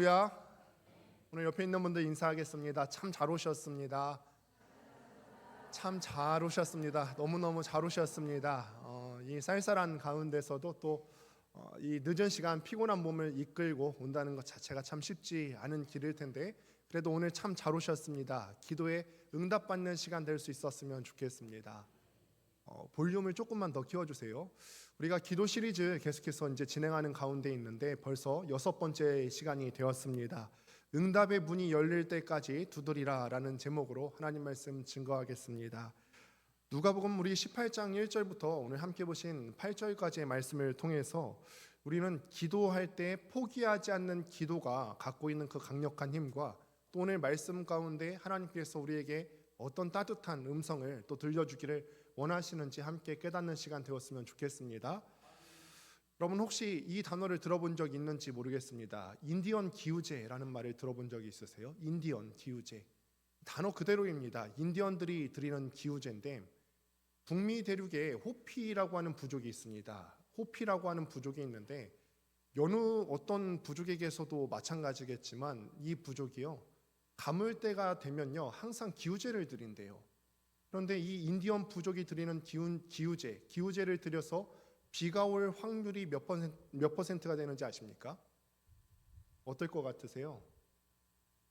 할렐루야. 오늘 옆에 있는 분들 인사하겠습니다. 참 잘 오셨습니다. 참 잘 오셨습니다. 너무너무 잘 오셨습니다. 이 쌀쌀한 가운데서도 또 이 늦은 시간 피곤한 몸을 이끌고 온다는 것 자체가 참 쉽지 않은 길일 텐데, 그래도 오늘 참 잘 오셨습니다. 기도에 응답받는 시간 될 수 있었으면 좋겠습니다. 볼륨을 조금만 더 키워주세요. 우리가 기도 시리즈 계속해서 이제 진행하는 가운데 있는데 벌써 6번째 시간이 되었습니다. 응답의 문이 열릴 때까지 두드리라 라는 제목으로 하나님 말씀 증거하겠습니다. 누가복음 우리 18장 1절부터 오늘 함께 보신 8절까지의 말씀을 통해서 우리는 기도할 때 포기하지 않는 기도가 갖고 있는 그 강력한 힘과 또 오늘 말씀 가운데 하나님께서 우리에게 어떤 따뜻한 음성을 또 들려주기를 원하시는지 함께 깨닫는 시간 되었으면 좋겠습니다. 여러분 혹시 이 단어를 들어본 적 있는지 모르겠습니다. 인디언 기우제라는 말을 들어본 적이 있으세요? 인디언 기우제. 단어 그대로입니다. 인디언들이 드리는 기우제인데 북미 대륙에 호피라고 하는 부족이 있습니다. 호피라고 하는 부족이 있는데 여느 어떤 부족에게서도 마찬가지겠지만 이 부족이요, 가물 때가 되면요 항상 기우제를 드린대요. 그런데 이 인디언 부족이 드리는 기우제를 드려서 비가 올 확률이 몇 퍼센트가 되는지 아십니까? 어떨 것 같으세요?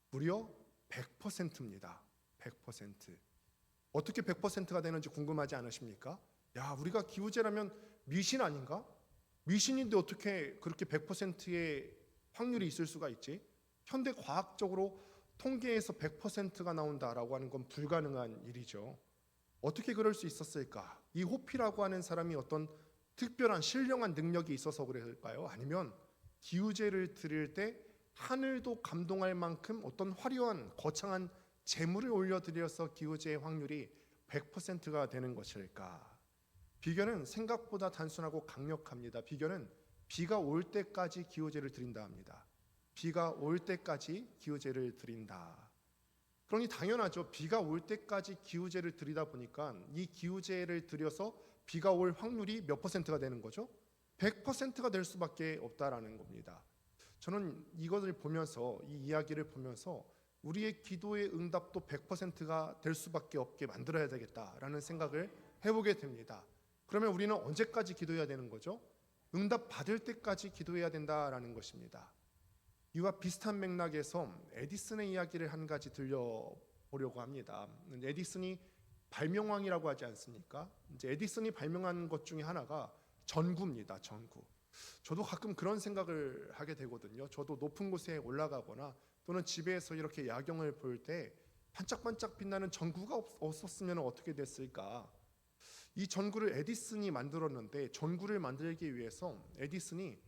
무려 100%입니다. 100%. 어떻게 100%가 되는지 궁금하지 않으십니까? 야, 우리가 기우제라면 미신 아닌가? 미신인데 어떻게 그렇게 100%의 확률이 있을 수가 있지? 현대 과학적으로 통계에서 100%가 나온다라고 하는 건 불가능한 일이죠. 어떻게 그럴 수 있었을까? 이 호피라고 하는 사람이 어떤 특별한 신령한 능력이 있어서 그럴까요? 아니면 기우제를 드릴 때 하늘도 감동할 만큼 어떤 화려한 거창한 재물을 올려드려서 기우제의 확률이 100%가 되는 것일까? 비결은 생각보다 단순하고 강력합니다. 비결은 비가 올 때까지 기우제를 드린다 합니다. 비가 올 때까지 기우제를 드린다. 그러니 당연하죠. 비가 올 때까지 기우제를 드리다 보니까 이 기우제를 드려서 비가 올 확률이 몇 퍼센트가 되는 거죠? 100%가 될 수밖에 없다라는 겁니다. 저는 이것을 보면서, 이 이야기를 보면서 우리의 기도의 응답도 100%가 될 수밖에 없게 만들어야 되겠다라는 생각을 해보게 됩니다. 그러면 우리는 언제까지 기도해야 되는 거죠? 응답 받을 때까지 기도해야 된다라는 것입니다. 이와 비슷한 맥락에서 에디슨의 이야기를 한 가지 들려보려고 합니다. 에디슨이 발명왕이라고 하지 않습니까? 이제 에디슨이 발명한 것 중에 하나가 전구입니다. 전구. 저도 가끔 그런 생각을 하게 되거든요. 저도 높은 곳에 올라가거나 또는 집에서 이렇게 야경을 볼 때 반짝반짝 빛나는 전구가 없었으면 어떻게 됐을까? 이 전구를 에디슨이 만들었는데, 전구를 만들기 위해서 에디슨이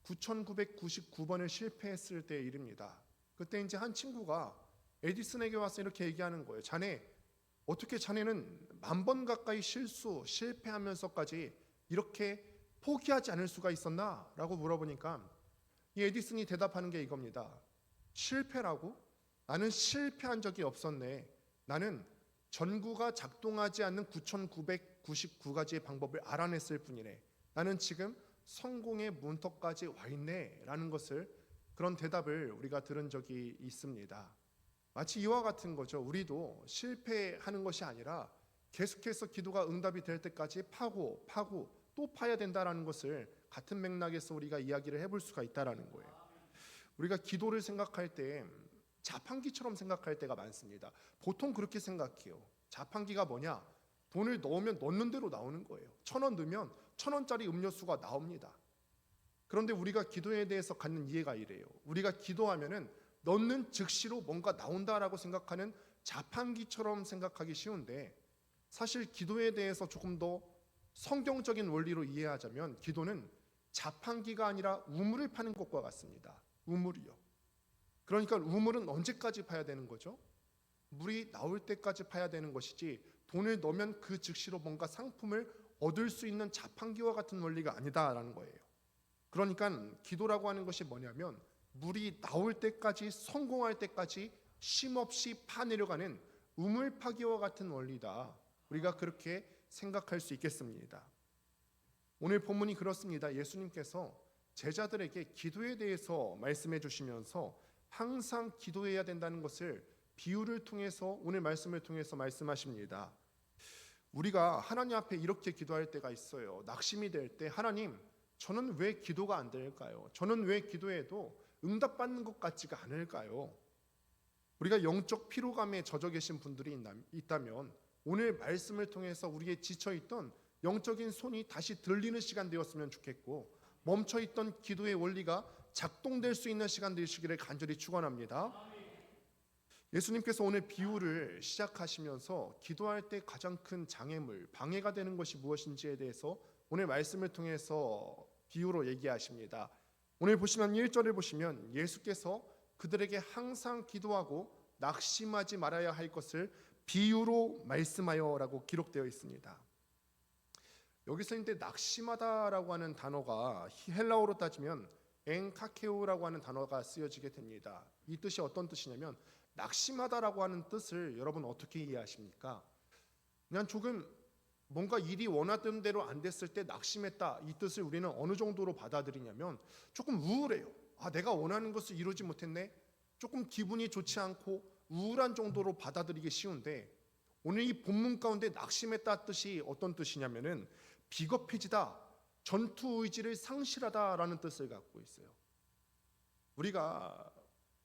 9,999번을 실패했을 때의 일입니다. 그때 이제 한 친구가 에디슨에게 와서 이렇게 얘기하는 거예요. 어떻게 자네는 10,000번 가까이 실패하면서까지 이렇게 포기하지 않을 수가 있었나? 라고 물어보니까 이 에디슨이 대답하는 게 이겁니다. 실패라고? 나는 실패한 적이 없었네. 나는 전구가 작동하지 않는 9,999가지의 방법을 알아냈을 뿐이네. 나는 지금 성공의 문턱까지 와 있네 라는 것을, 그런 대답을 우리가 들은 적이 있습니다. 마치 이와 같은 거죠. 우리도 실패하는 것이 아니라 계속해서 기도가 응답이 될 때까지 파고 또 파야 된다라는 것을 같은 맥락에서 우리가 이야기를 해볼 수가 있다라는 거예요. 우리가 기도를 생각할 때 자판기처럼 생각할 때가 많습니다. 보통 그렇게 생각해요. 자판기가 뭐냐? 돈을 넣으면 넣는 대로 나오는 거예요. 1,000원 넣으면 1,000원짜리 음료수가 나옵니다. 그런데 우리가 기도에 대해서 갖는 이해가 이래요. 우리가 기도하면은 넣는 즉시로 뭔가 나온다라고 생각하는 자판기처럼 생각하기 쉬운데, 사실 기도에 대해서 조금 더 성경적인 원리로 이해하자면 기도는 자판기가 아니라 우물을 파는 것과 같습니다. 우물이요. 그러니까 우물은 언제까지 파야 되는 거죠? 물이 나올 때까지 파야 되는 것이지, 돈을 넣으면 그 즉시로 뭔가 상품을 얻을 수 있는 자판기와 같은 원리가 아니다라는 거예요. 그러니까 기도라고 하는 것이 뭐냐면 물이 나올 때까지, 성공할 때까지 쉼없이 파내려가는 우물 파기와 같은 원리다. 우리가 그렇게 생각할 수 있겠습니다. 오늘 본문이 그렇습니다. 예수님께서 제자들에게 기도에 대해서 말씀해 주시면서 항상 기도해야 된다는 것을 비유를 통해서 오늘 말씀을 통해서 말씀하십니다. 우리가 하나님 앞에 이렇게 기도할 때가 있어요. 낙심이 될 때 하나님, 저는 왜 기도가 안 될까요? 저는 왜 기도해도 응답받는 것 같지가 않을까요? 우리가 영적 피로감에 젖어 계신 분들이 있다면 오늘 말씀을 통해서 우리의 지쳐있던 영적인 손이 다시 들리는 시간 되었으면 좋겠고, 멈춰있던 기도의 원리가 작동될 수 있는 시간 되시기를 간절히 축원합니다. 예수님께서 오늘 비유를 시작하시면서 기도할 때 가장 큰 장애물, 방해가 되는 것이 무엇인지에 대해서 오늘 말씀을 통해서 비유로 얘기하십니다. 오늘 보시면 1절을 보시면 예수께서 그들에게 항상 기도하고 낙심하지 말아야 할 것을 비유로 말씀하여라고 기록되어 있습니다. 여기서 이제 낙심하다라고 하는 단어가 헬라어로 따지면 엔카케오라고 하는 단어가 쓰여지게 됩니다. 이 뜻이 어떤 뜻이냐면, 낙심하다라고 하는 뜻을 여러분 어떻게 이해하십니까? 그냥 조금 뭔가 일이 원하던 대로 안 됐을 때 낙심했다, 이 뜻을 우리는 어느 정도로 받아들이냐면 조금 우울해요. 내가 원하는 것을 이루지 못했네. 조금 기분이 좋지 않고 우울한 정도로 받아들이기 쉬운데, 오늘 이 본문 가운데 낙심했다 뜻이 어떤 뜻이냐면은 비겁해지다, 전투 의지를 상실하다라는 뜻을 갖고 있어요. 우리가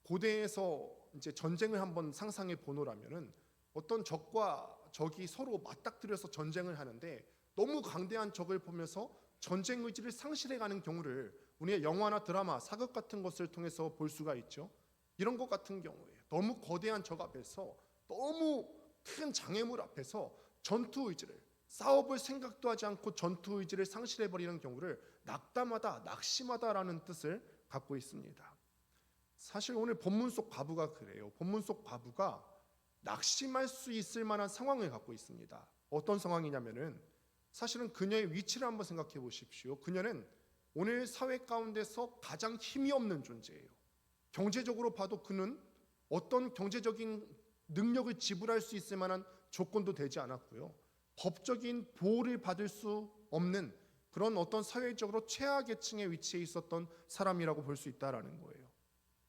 고대에서 이제 전쟁을 한번 상상해 보노라면은 어떤 적과 적이 서로 맞닥뜨려서 전쟁을 하는데 너무 강대한 적을 보면서 전쟁 의지를 상실해가는 경우를 우리의 영화나 드라마, 사극 같은 것을 통해서 볼 수가 있죠. 이런 것 같은 경우에 너무 거대한 적 앞에서, 너무 큰 장애물 앞에서 전투 의지를, 싸워볼 생각도 하지 않고 전투 의지를 상실해버리는 경우를 낙담하다, 낙심하다라는 뜻을 갖고 있습니다. 사실 오늘 본문 속 과부가 그래요. 본문 속 과부가 낙심할 수 있을 만한 상황을 갖고 있습니다. 어떤 상황이냐면은, 사실은 그녀의 위치를 한번 생각해 보십시오. 그녀는 오늘 사회 가운데서 가장 힘이 없는 존재예요. 경제적으로 봐도 그는 어떤 경제적인 능력을 지불할 수 있을 만한 조건도 되지 않았고요. 법적인 보호를 받을 수 없는 그런 어떤 사회적으로 최하계층의 위치에 있었던 사람이라고 볼 수 있다라는 거예요.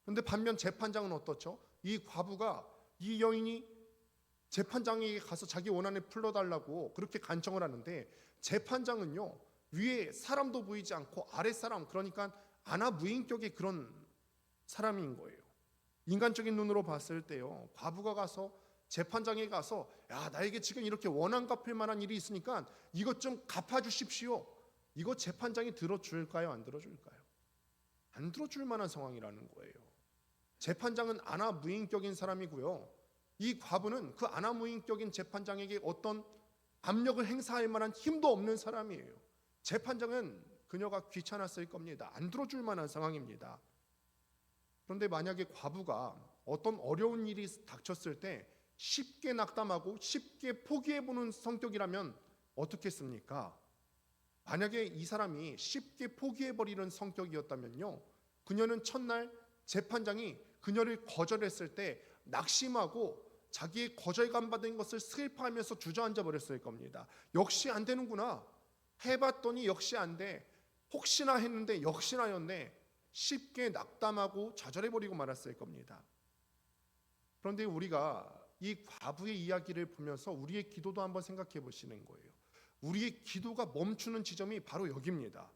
그런데 반면 재판장은 어떻죠? 이 과부가, 이 여인이 재판장에게 가서 자기 원한을 풀어달라고 그렇게 간청을 하는데, 재판장은요, 위에 사람도 보이지 않고 아래 사람, 그러니까 아나무인격의 그런 사람인 거예요. 인간적인 눈으로 봤을 때요, 과부가 가서 재판장에 가서, 나에게 지금 이렇게 원한 갚을 만한 일이 있으니까 이것 좀 갚아주십시오, 이거 재판장이 들어줄까요, 안 들어줄까요? 안 들어줄 만한 상황이라는 거예요. 재판장은 아나무인격인 사람이고요, 이 과부는 그 아나무인격인 재판장에게 어떤 압력을 행사할 만한 힘도 없는 사람이에요. 재판장은 그녀가 귀찮았을 겁니다. 안 들어줄 만한 상황입니다. 그런데 만약에 과부가 어떤 어려운 일이 닥쳤을 때 쉽게 낙담하고 쉽게 포기해보는 성격이라면 어떻겠습니까? 만약에 이 사람이 쉽게 포기해버리는 성격이었다면요, 그녀는 첫날 재판장이 그녀를 거절했을 때 낙심하고 자기의 거절감 받은 것을 슬퍼하면서 주저앉아 버렸을 겁니다. 역시 안 되는구나, 해봤더니 역시 안 돼, 혹시나 했는데 역시나였네, 쉽게 낙담하고 좌절해버리고 말았을 겁니다. 그런데 우리가 이 과부의 이야기를 보면서 우리의 기도도 한번 생각해 보시는 거예요. 우리의 기도가 멈추는 지점이 바로 여기입니다.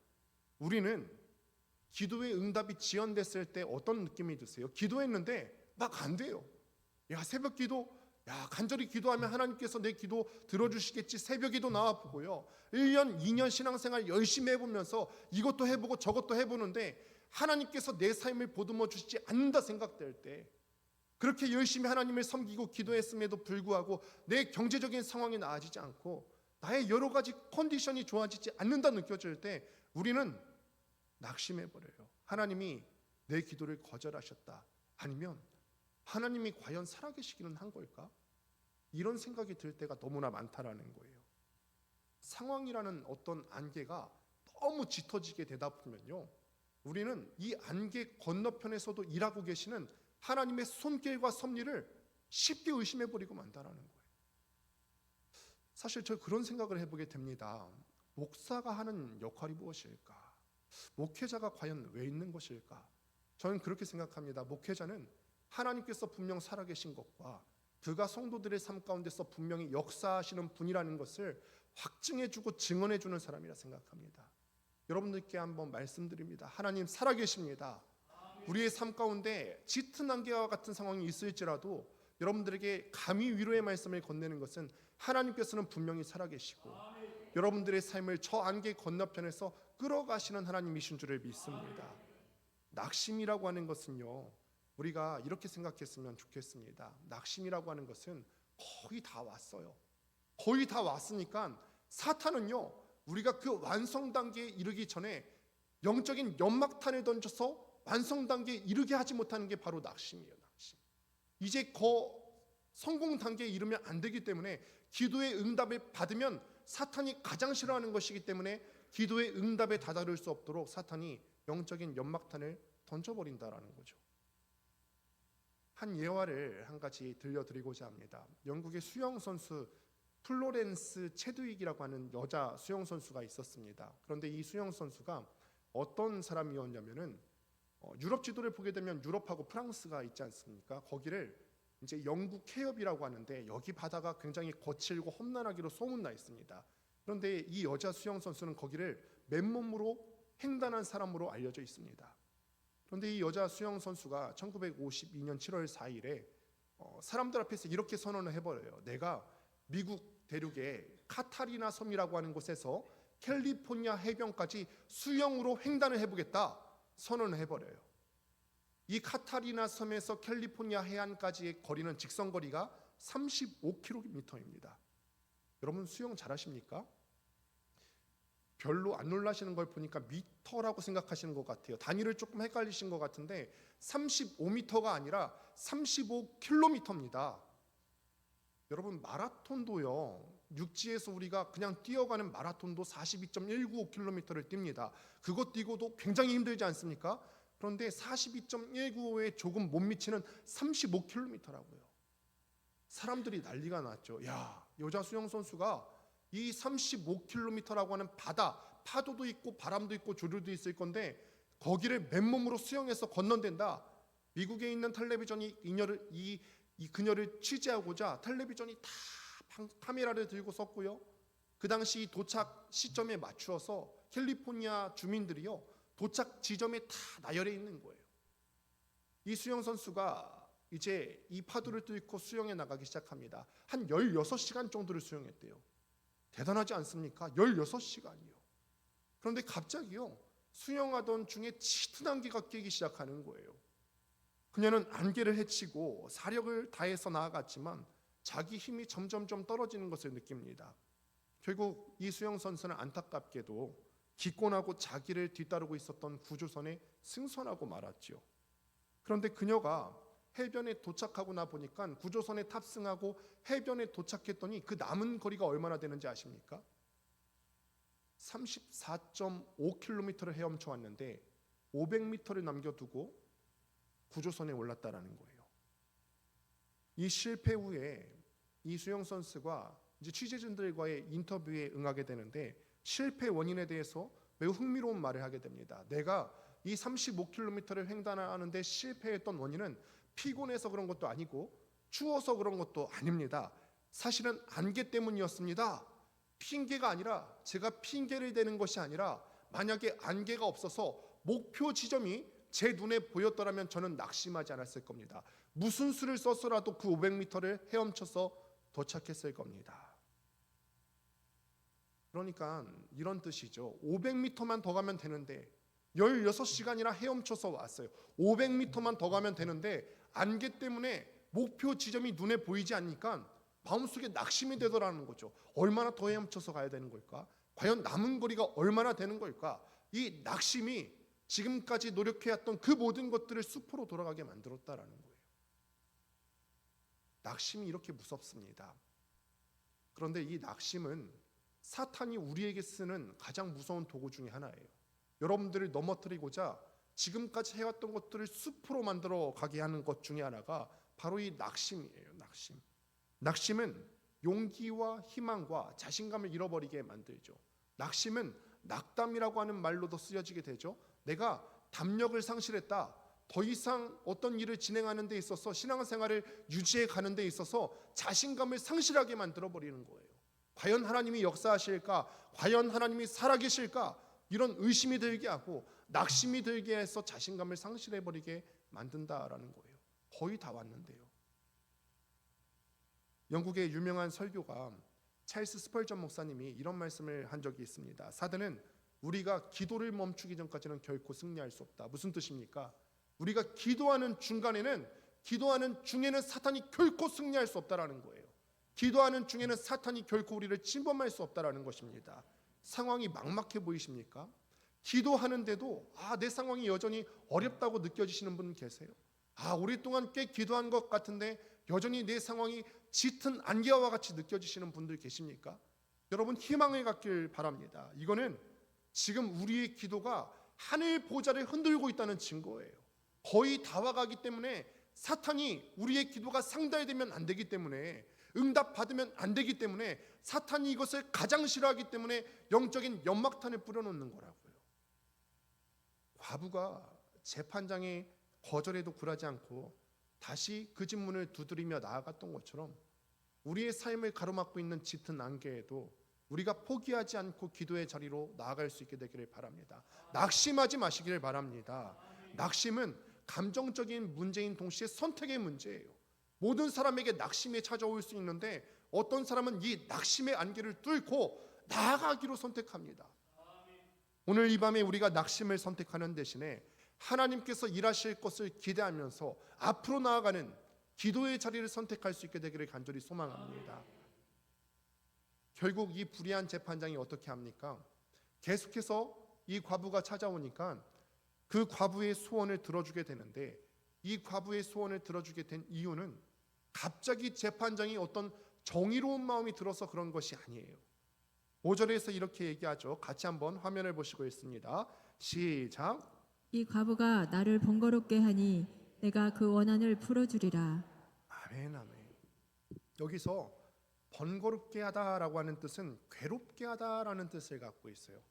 우리는 기도의 응답이 지연됐을 때 어떤 느낌이 드세요? 기도했는데 막 안 돼요. 새벽 기도, 간절히 기도하면 하나님께서 내 기도 들어주시겠지, 새벽에도 나와보고요, 1년 2년 신앙생활 열심히 해보면서 이것도 해보고 저것도 해보는데 하나님께서 내 삶을 보듬어 주시지 않는다 생각될 때, 그렇게 열심히 하나님을 섬기고 기도했음에도 불구하고 내 경제적인 상황이 나아지지 않고 나의 여러 가지 컨디션이 좋아지지 않는다 느껴질 때 우리는 낙심해버려요. 하나님이 내 기도를 거절하셨다, 아니면 하나님이 과연 살아계시기는 한 걸까? 이런 생각이 들 때가 너무나 많다라는 거예요. 상황이라는 어떤 안개가 너무 짙어지게 되다 보면요, 우리는 이 안개 건너편에서도 일하고 계시는 하나님의 손길과 섭리를 쉽게 의심해버리고 만다라는 거예요. 사실 저 그런 생각을 해보게 됩니다. 목사가 하는 역할이 무엇일까? 목회자가 과연 왜 있는 것일까? 저는 그렇게 생각합니다. 목회자는 하나님께서 분명 살아계신 것과 그가 성도들의 삶 가운데서 분명히 역사하시는 분이라는 것을 확증해주고 증언해주는 사람이라 생각합니다. 여러분들께 한번 말씀드립니다. 하나님 살아계십니다. 우리의 삶 가운데 짙은 안개와 같은 상황이 있을지라도 여러분들에게 감히 위로의 말씀을 건네는 것은 하나님께서는 분명히 살아계시고 여러분들의 삶을 저 안개 건너편에서 끌어가시는 하나님이신 줄을 믿습니다. 낙심이라고 하는 것은요, 우리가 이렇게 생각했으면 좋겠습니다. 낙심이라고 하는 것은 거의 다 왔어요. 거의 다 왔으니까 사탄은요, 우리가 그 완성 단계에 이르기 전에 영적인 연막탄을 던져서 완성 단계에 이르게 하지 못하는 게 바로 낙심이에요. 낙심. 이제 성공 단계에 이르면 안 되기 때문에 기도의 응답을 받으면 사탄이 가장 싫어하는 것이기 때문에 기도의 응답에 다다를 수 없도록 사탄이 영적인 연막탄을 던져버린다라는 거죠. 한 예화를 한 가지 들려드리고자 합니다. 영국의 수영 선수 플로렌스 체드윅이라고 하는 여자 수영 선수가 있었습니다. 그런데 이 수영 선수가 어떤 사람이었냐면은 유럽 지도를 보게 되면 유럽하고 프랑스가 있지 않습니까? 거기를 이제 영국 해협이라고 하는데 여기 바다가 굉장히 거칠고 험난하기로 소문나 있습니다. 그런데 이 여자 수영 선수는 거기를 맨몸으로 횡단한 사람으로 알려져 있습니다. 그런데 이 여자 수영 선수가 1952년 7월 4일에 사람들 앞에서 이렇게 선언을 해버려요. 내가 미국 대륙의 카타리나 섬이라고 하는 곳에서 캘리포니아 해변까지 수영으로 횡단을 해보겠다 선언을 해버려요. 이 카타리나 섬에서 캘리포니아 해안까지의 거리는 직선거리가 35km입니다. 여러분 수영 잘하십니까? 별로 안 놀라시는 걸 보니까 미터라고 생각하시는 것 같아요. 단위를 조금 헷갈리신 것 같은데 35m가 아니라 35km입니다. 여러분 마라톤도요, 육지에서 우리가 그냥 뛰어가는 마라톤도 42.195km를 뜁니다. 그것 뛰고도 굉장히 힘들지 않습니까? 그런데 42.195에 조금 못 미치는 35km라고요. 사람들이 난리가 났죠. 야, 여자 수영 선수가 이 35km라고 하는 바다, 파도도 있고 바람도 있고 조류도 있을 건데 거기를 맨몸으로 수영해서 건넌댄다. 미국에 있는 텔레비전이 그녀를 취재하고자 텔레비전이 다 카메라를 들고 섰고요. 그 당시 도착 시점에 맞추어서 캘리포니아 주민들이요, 도착 지점에 다 나열해 있는 거예요. 이 수영 선수가 이제 이 파도를 뚫고 수영해 나가기 시작합니다. 한 16시간 정도를 수영했대요. 대단하지 않습니까? 16시간이요. 그런데 갑자기요, 수영하던 중에 짙은 안개가 끼기 시작하는 거예요. 그녀는 안개를 헤치고 사력을 다해서 나아갔지만 자기 힘이 점점점 떨어지는 것을 느낍니다. 결국 이 수영 선수는 안타깝게도 기권하고 자기를 뒤따르고 있었던 구조선에 승선하고 말았죠. 그런데 그녀가 해변에 도착하고 나 보니까 구조선에 탑승하고 해변에 도착했더니 그 남은 거리가 얼마나 되는지 아십니까? 34.5km를 헤엄쳐 왔는데 500m를 남겨두고 구조선에 올랐다라는 거예요. 이 실패 후에 이 수영 선수가 이제 취재진들과의 인터뷰에 응하게 되는데 실패 원인에 대해서 매우 흥미로운 말을 하게 됩니다. 내가 이 35km를 횡단하는데 실패했던 원인은 피곤해서 그런 것도 아니고 추워서 그런 것도 아닙니다. 사실은 안개 때문이었습니다. 핑계가 아니라, 제가 핑계를 대는 것이 아니라 만약에 안개가 없어서 목표 지점이 제 눈에 보였더라면 저는 낙심하지 않았을 겁니다. 무슨 수를 써서라도 그 500m를 헤엄쳐서 도착했을 겁니다. 그러니까 이런 뜻이죠. 500m만 더 가면 되는데 16시간이나 헤엄쳐서 왔어요. 500m만 더 가면 되는데 안개 때문에 목표 지점이 눈에 보이지 않으니까 마음속에 낙심이 되더라는 거죠. 얼마나 더 헤엄쳐서 가야 되는 걸까? 과연 남은 거리가 얼마나 되는 걸까? 이 낙심이 지금까지 노력해왔던 그 모든 것들을 숲으로 돌아가게 만들었다라는 거예요. 낙심이 이렇게 무섭습니다. 그런데 이 낙심은 사탄이 우리에게 쓰는 가장 무서운 도구 중에 하나예요. 여러분들을 넘어뜨리고자 지금까지 해왔던 것들을 숲으로 만들어 가게 하는 것 중에 하나가 바로 이 낙심이에요. 낙심. 낙심은 용기와 희망과 자신감을 잃어버리게 만들죠. 낙심은 낙담이라고 하는 말로도 쓰여지게 되죠. 내가 담력을 상실했다. 더 이상 어떤 일을 진행하는 데 있어서 신앙생활을 유지해 가는 데 있어서 자신감을 상실하게 만들어 버리는 거예요. 과연 하나님이 역사하실까? 과연 하나님이 살아계실까? 이런 의심이 들게 하고 낙심이 들게 해서 자신감을 상실해 버리게 만든다라는 거예요. 거의 다 왔는데요. 영국의 유명한 설교가 찰스 스펄전 목사님이 이런 말씀을 한 적이 있습니다. 사단은 우리가 기도를 멈추기 전까지는 결코 승리할 수 없다. 무슨 뜻입니까? 우리가 기도하는 중간에는, 기도하는 중에는 사탄이 결코 승리할 수 없다라는 거예요. 기도하는 중에는 사탄이 결코 우리를 침범할 수 없다라는 것입니다. 상황이 막막해 보이십니까? 기도하는데도 내 상황이 여전히 어렵다고 느껴지시는 분 계세요? 오랫동안 꽤 기도한 것 같은데 여전히 내 상황이 짙은 안개와 같이 느껴지시는 분들 계십니까? 여러분, 희망을 갖길 바랍니다. 이거는 지금 우리의 기도가 하늘 보좌를 흔들고 있다는 증거예요. 거의 다 와가기 때문에 사탄이 우리의 기도가 상달되면 안 되기 때문에, 응답받으면 안 되기 때문에, 사탄이 이것을 가장 싫어하기 때문에 영적인 연막탄을 뿌려놓는 거라고요. 과부가 재판장의 거절에도 굴하지 않고 다시 그 집 문을 두드리며 나아갔던 것처럼 우리의 삶을 가로막고 있는 짙은 안개에도 우리가 포기하지 않고 기도의 자리로 나아갈 수 있게 되기를 바랍니다. 낙심하지 마시기를 바랍니다. 낙심은 감정적인 문제인 동시에 선택의 문제예요. 모든 사람에게 낙심이 찾아올 수 있는데 어떤 사람은 이 낙심의 안개를 뚫고 나아가기로 선택합니다. 오늘 이 밤에 우리가 낙심을 선택하는 대신에 하나님께서 일하실 것을 기대하면서 앞으로 나아가는 기도의 자리를 선택할 수 있게 되기를 간절히 소망합니다. 결국 이 불의한 재판장이 어떻게 합니까? 계속해서 이 과부가 찾아오니까 그 과부의 소원을 들어주게 되는데, 이 과부의 소원을 들어주게 된 이유는 갑자기 재판장이 어떤 정의로운 마음이 들어서 그런 것이 아니에요. 5절에서 이렇게 얘기하죠. 같이 한번 화면을 보시고 있습니다. 시작. 이 과부가 나를 번거롭게 하니 내가 그 원한을 풀어주리라. 아멘, 아멘. 여기서 번거롭게 하다라고 하는 뜻은 괴롭게 하다라는 뜻을 갖고 있어요.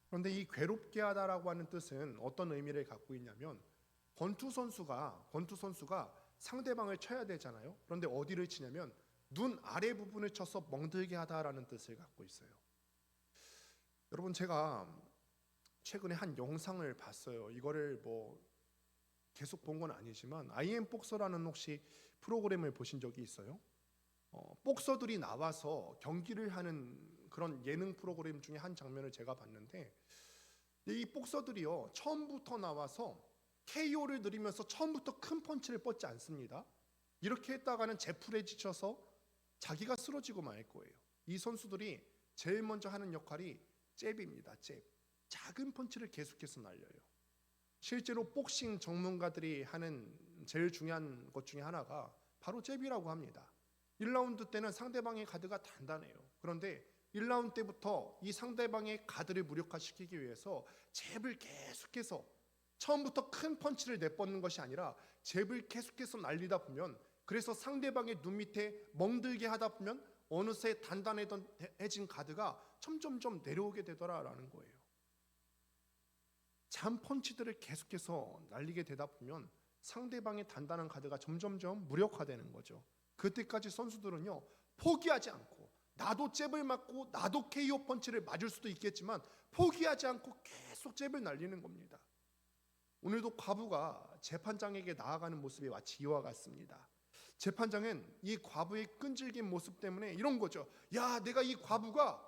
그런데 이 괴롭게 하다라고 하는 뜻은 어떤 의미를 갖고 있냐면, 권투 선수가 상대방을 쳐야 되잖아요. 그런데 어디를 치냐면 눈 아래 부분을 쳐서 멍들게 하다라는 뜻을 갖고 있어요. 여러분, 제가 최근에 한 영상을 봤어요. 이거를 계속 본 건 아니지만 IM복서라는 혹시 프로그램을 보신 적이 있어요? 복서들이 나와서 경기를 하는 그런 예능 프로그램 중에 한 장면을 제가 봤는데, 이 복서들이요, 처음부터 나와서 KO를 누리면서 처음부터 큰 펀치를 뻗지 않습니다. 이렇게 했다가는 제풀에 지쳐서 자기가 쓰러지고 말 거예요. 이 선수들이 제일 먼저 하는 역할이 잽입니다. 잽. 작은 펀치를 계속해서 날려요. 실제로 복싱 전문가들이 하는 제일 중요한 것 중에 하나가 바로 잽이라고 합니다. 1라운드 때는 상대방의 가드가 단단해요. 그런데 1라운드 때부터 이 상대방의 가드를 무력화시키기 위해서 잽을 계속해서, 처음부터 큰 펀치를 내뻗는 것이 아니라 잽을 계속해서 날리다 보면, 그래서 상대방의 눈 밑에 멍들게 하다 보면 어느새 단단해진 가드가 점점점 내려오게 되더라라는 거예요. 잔 펀치들을 계속해서 날리게 되다 보면 상대방의 단단한 가드가 점점점 무력화되는 거죠. 그때까지 선수들은요, 포기하지 않고, 나도 잽을 맞고 나도 KO 펀치를 맞을 수도 있겠지만 포기하지 않고 계속 잽을 날리는 겁니다. 오늘도 과부가 재판장에게 나아가는 모습이 마치 이와 같습니다. 재판장은 이 과부의 끈질긴 모습 때문에 이런 거죠. 야, 내가 이 과부가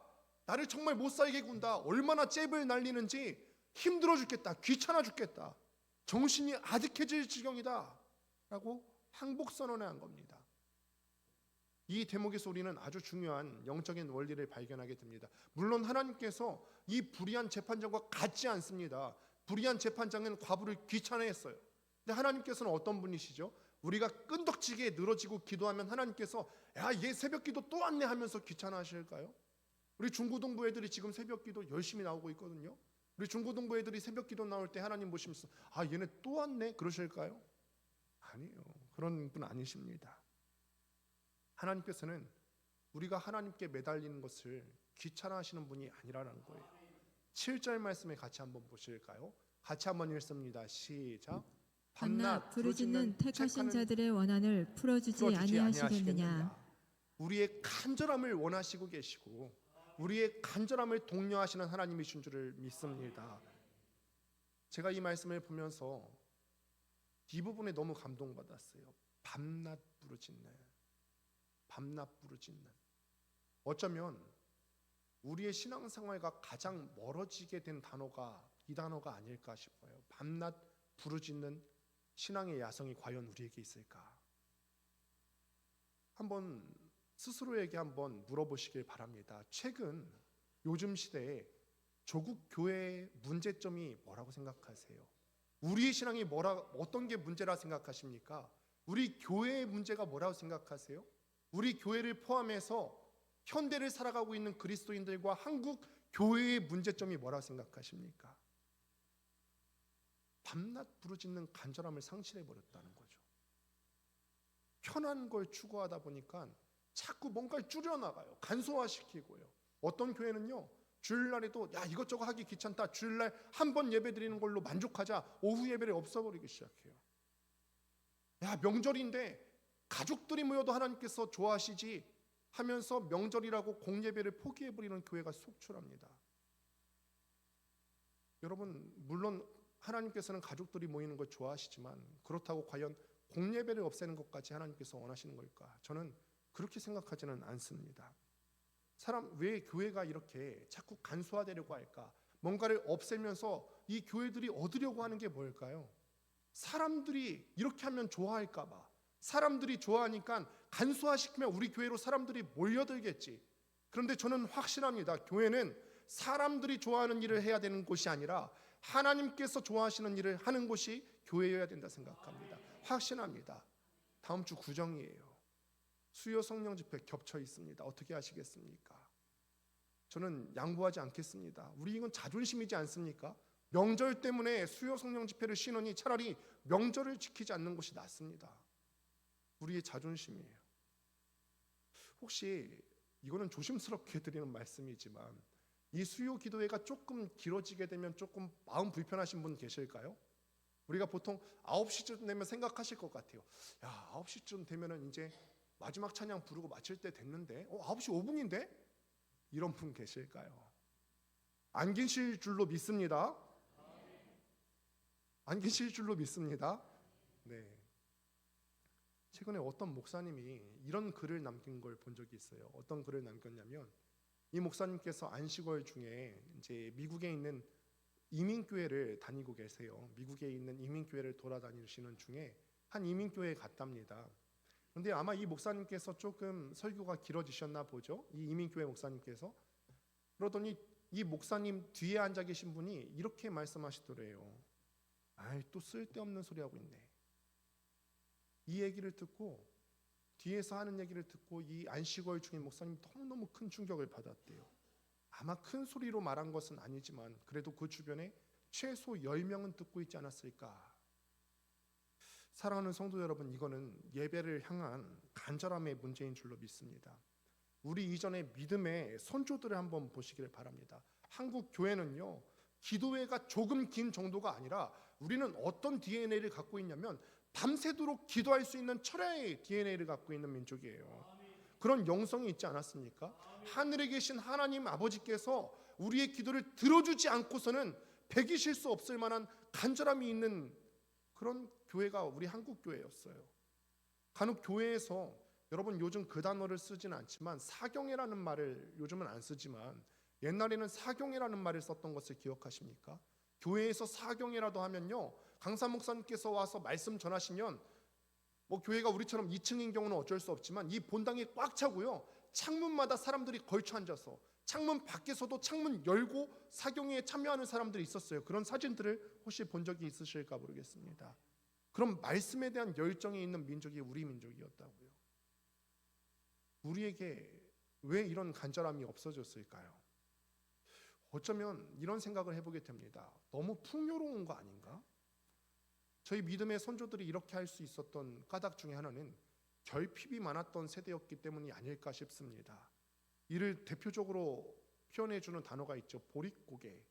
나를 정말 못 살게 군다. 얼마나 잽을 날리는지 힘들어 죽겠다. 귀찮아 죽겠다. 정신이 아득해질 지경이다. 라고 항복 선언을 한 겁니다. 이 대목에서 우리는 아주 중요한 영적인 원리를 발견하게 됩니다. 물론 하나님께서 이 불의한 재판장과 같지 않습니다. 불의한 재판장은 과부를 귀찮아했어요. 근데 하나님께서는 어떤 분이시죠? 우리가 끈덕지게 늘어지고 기도하면 하나님께서 야, 얘 새벽기도 또 왔네 하면서 귀찮아하실까요? 우리 중고등부 애들이 지금 새벽기도 열심히 나오고 있거든요. 우리 중고등부 애들이 새벽기도 나올 때 하나님 보시면서 얘네 또 왔네 그러실까요? 아니에요. 그런 분 아니십니다. 하나님께서는 우리가 하나님께 매달리는 것을 귀찮아하시는 분이 아니라는 거예요. 7절 말씀에 같이 한번 보실까요? 같이 한번 읽습니다. 시작. 밤낮 부르짖는 택하신 책하는 자들의 원한을 풀어주지 아니하시겠느냐. 우리의 간절함을 원하시고 계시고 우리의 간절함을 독려하시는 하나님이신 줄을 믿습니다. 제가 이 말씀을 보면서 이 부분에 너무 감동받았어요. 밤낮 부르짖는, 밤낮 부르짖는. 어쩌면 우리의 신앙생활과 가장 멀어지게 된 단어가 이 단어가 아닐까 싶어요. 밤낮 부르짖는 신앙의 야성이 과연 우리에게 있을까? 한번 스스로에게 한번 물어보시길 바랍니다. 최근 요즘 시대에 조국 교회의 문제점이 뭐라고 생각하세요? 우리의 신앙이 어떤 게 문제라 생각하십니까? 우리 교회의 문제가 뭐라고 생각하세요? 우리 교회를 포함해서 현대를 살아가고 있는 그리스도인들과 한국 교회의 문제점이 뭐라고 생각하십니까? 밤낮 부르짖는 간절함을 상실해 버렸다는 거죠. 편한 걸 추구하다 보니까 자꾸 뭔가를 줄여나가요. 간소화시키고요. 어떤 교회는요, 주일날에도 야 이것저것 하기 귀찮다, 주일날 한 번 예배 드리는 걸로 만족하자, 오후 예배를 없애버리기 시작해요. 야 명절인데 가족들이 모여도 하나님께서 좋아하시지 하면서 명절이라고 공예배를 포기해버리는 교회가 속출합니다. 여러분 물론 하나님께서는 가족들이 모이는 걸 좋아하시지만 그렇다고 과연 공예배를 없애는 것까지 하나님께서 원하시는 걸까? 저는 그렇게 생각하지는 않습니다. 왜 교회가 이렇게 자꾸 간소화되려고 할까? 뭔가를 없애면서 이 교회들이 얻으려고 하는 게 뭘까요? 사람들이 이렇게 하면 좋아할까 봐. 사람들이 좋아하니까 간소화시키면 우리 교회로 사람들이 몰려들겠지. 그런데 저는 확신합니다. 교회는 사람들이 좋아하는 일을 해야 되는 곳이 아니라 하나님께서 좋아하시는 일을 하는 곳이 교회여야 된다 생각합니다. 확신합니다. 다음 주 구정이에요. 수요 성령 집회 겹쳐 있습니다. 어떻게 하시겠습니까? 저는 양보하지 않겠습니다. 우리 이건 자존심이지 않습니까? 명절 때문에 수요 성령 집회를 쉬느니 차라리 명절을 지키지 않는 것이 낫습니다. 우리의 자존심이에요. 혹시 이거는 조심스럽게 드리는 말씀이지만 이 수요 기도회가 조금 길어지게 되면 조금 마음 불편하신 분 계실까요? 우리가 보통 9시쯤 되면 생각하실 것 같아요. 야 9시쯤 되면은 이제 마지막 찬양 부르고 마칠 때 됐는데 9시 5분인데? 이런 분 계실까요? 안 계실 줄로 믿습니다. 안 계실 줄로 믿습니다. 네. 최근에 어떤 목사님이 이런 글을 남긴 걸 본 적이 있어요. 어떤 글을 남겼냐면 이 목사님께서 안식월 중에 이제 미국에 있는 이민교회를 다니고 계세요. 미국에 있는 이민교회를 돌아다니시는 중에 한 이민교회에 갔답니다. 그런데 아마 이 목사님께서 조금 설교가 길어지셨나 보죠. 이 이민교회 목사님께서. 그러더니 이 목사님 뒤에 앉아 계신 분이 이렇게 말씀하시더래요. 아이 또 쓸데없는 소리 하고 있네. 이 얘기를 듣고 뒤에서 하는 얘기를 듣고 이 안식월 중인 목사님이 너무너무 큰 충격을 받았대요. 아마 큰 소리로 말한 것은 아니지만 그래도 그 주변에 최소 10명은 듣고 있지 않았을까. 사랑하는 성도 여러분, 이거는 예배를 향한 간절함의 문제인 줄로 믿습니다. 우리 이전의 믿음의 선조들을 한번 보시기를 바랍니다. 한국 교회는요, 기도회가 조금 긴 정도가 아니라 우리는 어떤 DNA를 갖고 있냐면 밤새도록 기도할 수 있는 철야의 DNA를 갖고 있는 민족이에요. 그런 영성이 있지 않았습니까? 하늘에 계신 하나님 아버지께서 우리의 기도를 들어주지 않고서는 배기실 수 없을 만한 간절함이 있는 그런 교회가 우리 한국 교회였어요. 간혹 교회에서 여러분 요즘 그 단어를 쓰지는 않지만 사경회라는 말을 요즘은 안 쓰지만 옛날에는 사경회라는 말을 썼던 것을 기억하십니까? 교회에서 사경회라도 하면요, 강사 목사님께서 와서 말씀 전하시면 뭐 교회가 우리처럼 2층인 경우는 어쩔 수 없지만 이 본당이 꽉 차고요, 창문마다 사람들이 걸쳐 앉아서 창문 밖에서도 창문 열고 사경회에 참여하는 사람들이 있었어요. 그런 사진들을 혹시 본 적이 있으실까 모르겠습니다. 그런 말씀에 대한 열정이 있는 민족이 우리 민족이었다고요. 우리에게 왜 이런 간절함이 없어졌을까요? 어쩌면 이런 생각을 해보게 됩니다. 너무 풍요로운 거 아닌가? 저희 믿음의 선조들이 이렇게 할 수 있었던 까닭 중에 하나는 결핍이 많았던 세대였기 때문이 아닐까 싶습니다. 이를 대표적으로 표현해주는 단어가 있죠. 보릿고개.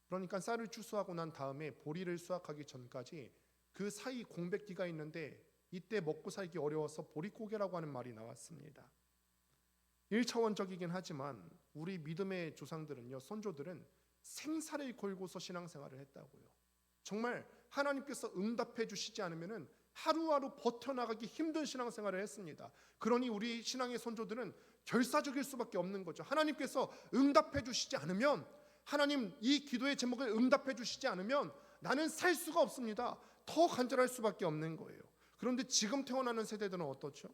그러니까 쌀을 추수하고 난 다음에 보리를 수확하기 전까지 그 사이 공백기가 있는데 이때 먹고 살기 어려워서 보릿고개라고 하는 말이 나왔습니다. 1차원적이긴 하지만 우리 믿음의 조상들은요, 선조들은 생사를 걸고서 신앙생활을 했다고요. 정말 하나님께서 응답해 주시지 않으면은 하루하루 버텨나가기 힘든 신앙생활을 했습니다. 그러니 우리 신앙의 선조들은 결사적일 수밖에 없는 거죠. 하나님께서 응답해 주시지 않으면, 하나님 이 기도의 제목을 응답해 주시지 않으면 나는 살 수가 없습니다. 더 간절할 수밖에 없는 거예요. 그런데 지금 태어나는 세대들은 어떻죠?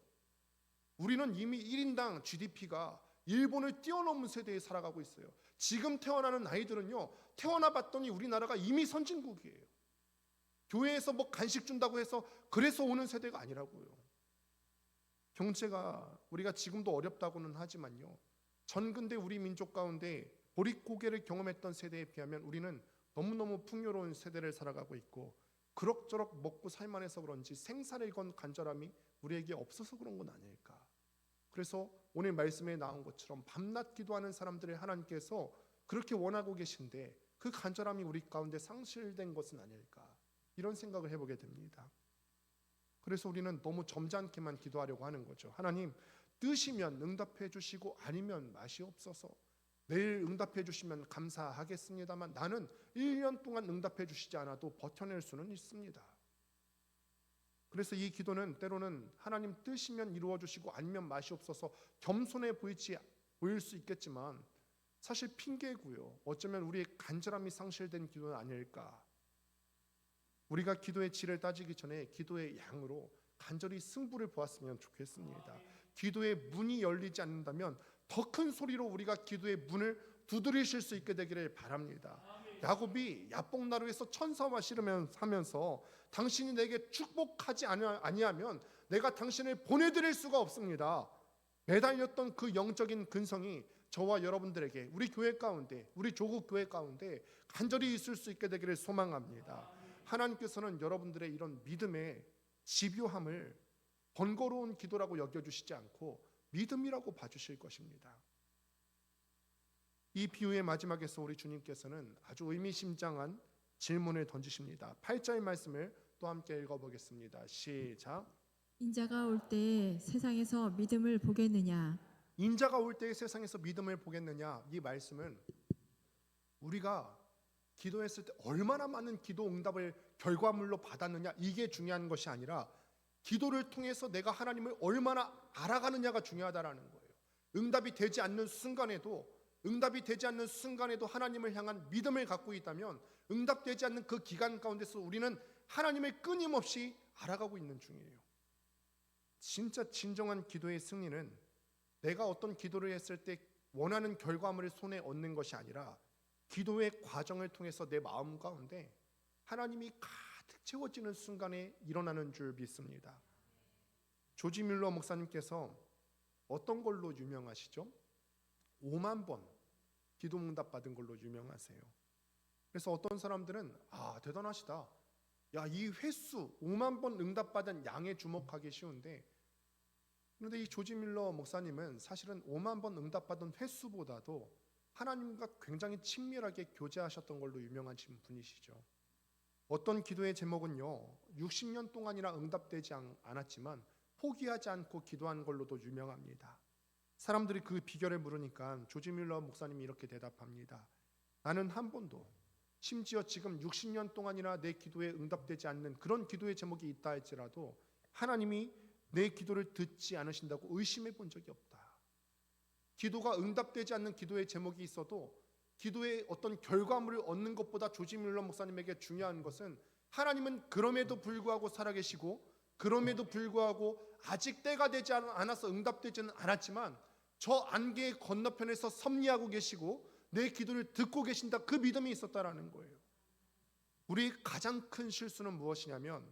우리는 이미 1인당 GDP가 일본을 뛰어넘은 세대에 살아가고 있어요. 지금 태어나는 아이들은요, 태어나 봤더니 우리나라가 이미 선진국이에요. 교회에서 뭐 간식 준다고 해서 그래서 오는 세대가 아니라고요. 경제가 우리가 지금도 어렵다고는 하지만요, 전근대 우리 민족 가운데 보릿고개를 경험했던 세대에 비하면 우리는 너무너무 풍요로운 세대를 살아가고 있고, 그럭저럭 먹고 살만해서 그런지 생사를 건 간절함이 우리에게 없어서 그런 건 아닐까. 그래서 오늘 말씀에 나온 것처럼 밤낮 기도하는 사람들을 하나님께서 그렇게 원하고 계신데 그 간절함이 우리 가운데 상실된 것은 아닐까, 이런 생각을 해보게 됩니다. 그래서 우리는 너무 점잖게만 기도하려고 하는 거죠. 하나님 뜨시면 응답해 주시고 아니면 마시옵소서. 내일 응답해 주시면 감사하겠습니다만 나는 1년 동안 응답해 주시지 않아도 버텨낼 수는 있습니다. 그래서 이 기도는 때로는 하나님 뜨시면 이루어 주시고 아니면 마시옵소서 겸손해 보일 수 있겠지만 사실 핑계고요. 어쩌면 우리의 간절함이 상실된 기도는 아닐까. 우리가 기도의 질을 따지기 전에 기도의 양으로 간절히 승부를 보았으면 좋겠습니다. 기도의 문이 열리지 않는다면 더 큰 소리로 우리가 기도의 문을 두드리실 수 있게 되기를 바랍니다. 야곱이 야복나루에서 천사와 씨름하면서 당신이 내게 축복하지 아니하면 내가 당신을 보내드릴 수가 없습니다. 매달렸던 그 영적인 근성이 저와 여러분들에게, 우리 교회 가운데, 우리 조국 교회 가운데 간절히 있을 수 있게 되기를 소망합니다. 하나님께서는 여러분들의 이런 믿음의 집요함을 번거로운 기도라고 여겨주시지 않고 믿음이라고 봐주실 것입니다. 이 비유의 마지막에서 우리 주님께서는 아주 의미심장한 질문을 던지십니다. 8절 말씀을 또 함께 읽어보겠습니다. 시작. 인자가 올 때에 세상에서 믿음을 보겠느냐? 인자가 올 때에 세상에서 믿음을 보겠느냐, 이 말씀은 우리가 기도했을 때 얼마나 많은 기도 응답을 결과물로 받았느냐, 이게 중요한 것이 아니라 기도를 통해서 내가 하나님을 얼마나 알아가느냐가 중요하다라는 거예요. 응답이 되지 않는 순간에도 하나님을 향한 믿음을 갖고 있다면 응답되지 않는 그 기간 가운데서 우리는 하나님을 끊임없이 알아가고 있는 중이에요. 진짜 진정한 기도의 승리는 내가 어떤 기도를 했을 때 원하는 결과물을 손에 얻는 것이 아니라 기도의 과정을 통해서 내 마음 가운데 하나님이 가득 채워지는 순간에 일어나는 줄 믿습니다. 조지 뮬러 목사님께서 어떤 걸로 유명하시죠? 5만 번 기도 응답 받은 걸로 유명하세요. 그래서 어떤 사람들은 대단하시다, 야, 이 횟수 5만 번 응답 받은 양에 주목하기 쉬운데, 그런데 이 조지 뮬러 목사님은 사실은 5만 번 응답 받은 횟수보다도 하나님과 굉장히 친밀하게 교제하셨던 걸로 유명하신 분이시죠. 어떤 기도의 제목은요, 60년 동안이나 응답되지 않았지만 포기하지 않고 기도한 걸로도 유명합니다. 사람들이 그 비결을 물으니까 조지 뮬러 목사님이 이렇게 대답합니다. 나는 한 번도, 심지어 지금 60년 동안이나 내 기도에 응답되지 않는 그런 기도의 제목이 있다 할지라도 하나님이 내 기도를 듣지 않으신다고 의심해 본 적이 없다. 기도가 응답되지 않는 기도의 제목이 있어도 기도의 어떤 결과물을 얻는 것보다 조지 뮬러 목사님에게 중요한 것은 하나님은 그럼에도 불구하고 살아계시고, 그럼에도 불구하고 아직 때가 되지 않아서 응답되지는 않았지만 저 안개의 건너편에서 섭리하고 계시고 내 기도를 듣고 계신다, 그 믿음이 있었다라는 거예요. 우리 가장 큰 실수는 무엇이냐면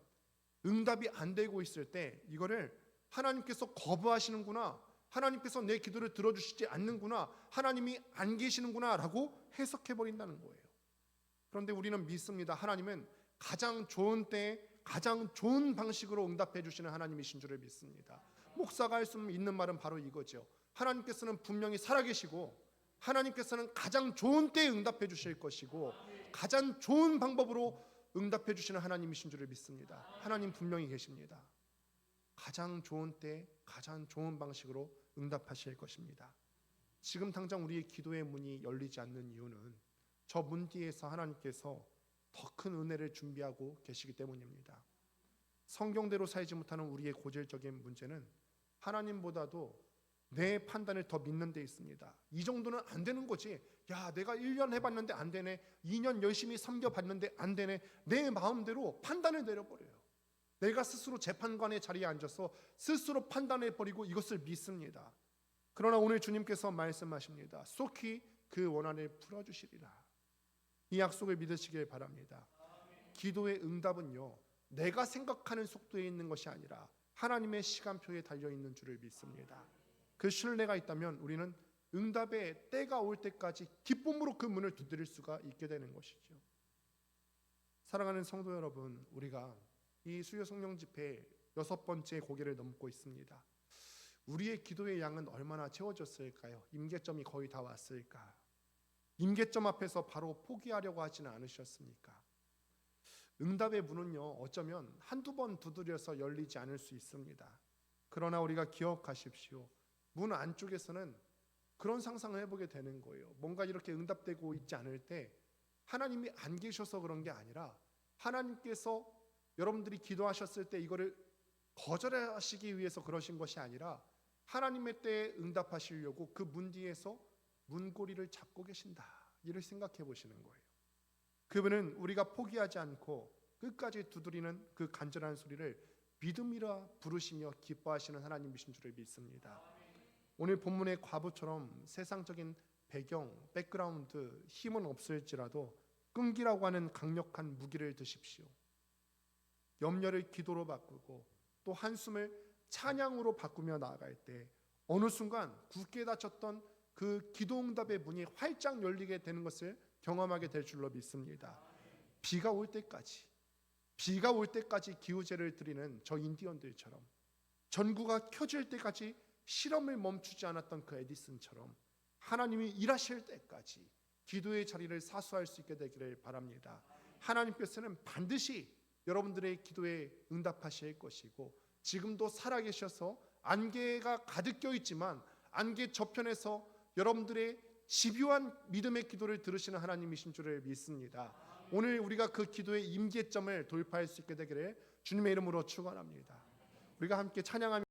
응답이 안 되고 있을 때 이거를 하나님께서 거부하시는구나, 하나님께서 내 기도를 들어주시지 않는구나, 하나님이 안 계시는구나 라고 해석해버린다는 거예요. 그런데 우리는 믿습니다. 하나님은 가장 좋은 때에 가장 좋은 방식으로 응답해 주시는 하나님이신 줄을 믿습니다. 목사가 할 수 있는 말은 바로 이거죠. 하나님께서는 분명히 살아계시고 하나님께서는 가장 좋은 때에 응답해 주실 것이고 가장 좋은 방법으로 응답해 주시는 하나님이신 줄을 믿습니다. 하나님 분명히 계십니다. 가장 좋은 때 가장 좋은 방식으로 응답하실 것입니다. 지금 당장 우리의 기도의 문이 열리지 않는 이유는 저 문 뒤에서 하나님께서 더 큰 은혜를 준비하고 계시기 때문입니다. 성경대로 살지 못하는 우리의 고질적인 문제는 하나님보다도 내 판단을 더 믿는 데 있습니다. 이 정도는 안 되는 거지. 야, 내가 1년 해봤는데 안 되네. 2년 열심히 섬겨봤는데 안 되네. 내 마음대로 판단을 내려버려요. 내가 스스로 재판관의 자리에 앉아서 스스로 판단해버리고 이것을 믿습니다. 그러나 오늘 주님께서 말씀하십니다. 속히 그 원한을 풀어주시리라. 이 약속을 믿으시길 바랍니다. 기도의 응답은요, 내가 생각하는 속도에 있는 것이 아니라 하나님의 시간표에 달려있는 줄을 믿습니다. 그 신뢰가 있다면 우리는 응답의 때가 올 때까지 기쁨으로 그 문을 두드릴 수가 있게 되는 것이죠. 사랑하는 성도 여러분, 우리가 이 수요 성령 집회 6번째 고개를 넘고 있습니다. 우리의 기도의 양은 얼마나 채워졌을까요? 임계점이 거의 다 왔을까? 임계점 앞에서 바로 포기하려고 하지는 않으셨습니까? 응답의 문은요, 어쩌면 한두 번 두드려서 열리지 않을 수 있습니다. 그러나 우리가 기억하십시오. 문 안쪽에서는 그런 상상을 해보게 되는 거예요. 뭔가 이렇게 응답되고 있지 않을 때 하나님이 안 계셔서 그런 게 아니라 하나님께서 여러분들이 기도하셨을 때 이거를 거절하시기 위해서 그러신 것이 아니라 하나님의 때에 응답하시려고 그 문 뒤에서 문고리를 잡고 계신다. 이를 생각해 보시는 거예요. 그분은 우리가 포기하지 않고 끝까지 두드리는 그 간절한 소리를 믿음이라 부르시며 기뻐하시는 하나님이신 줄을 믿습니다. 오늘 본문의 과부처럼 세상적인 배경, 백그라운드, 힘은 없을지라도 끈기라고 하는 강력한 무기를 드십시오. 염려를 기도로 바꾸고 또 한숨을 찬양으로 바꾸며 나아갈 때 어느 순간 굳게 닫혔던 그 기도응답의 문이 활짝 열리게 되는 것을 경험하게 될 줄로 믿습니다. 비가 올 때까지 기우제를 드리는 저 인디언들처럼, 전구가 켜질 때까지 실험을 멈추지 않았던 그 에디슨처럼 하나님이 일하실 때까지 기도의 자리를 사수할 수 있게 되기를 바랍니다. 하나님께서는 반드시 여러분들의 기도에 응답하실 것이고, 지금도 살아계셔서 안개가 가득 껴있지만 안개 저편에서 여러분들의 집요한 믿음의 기도를 들으시는 하나님이신 줄을 믿습니다. 오늘 우리가 그 기도의 임계점을 돌파할 수 있게 되기를 주님의 이름으로 축원합니다. 우리가 함께 찬양하며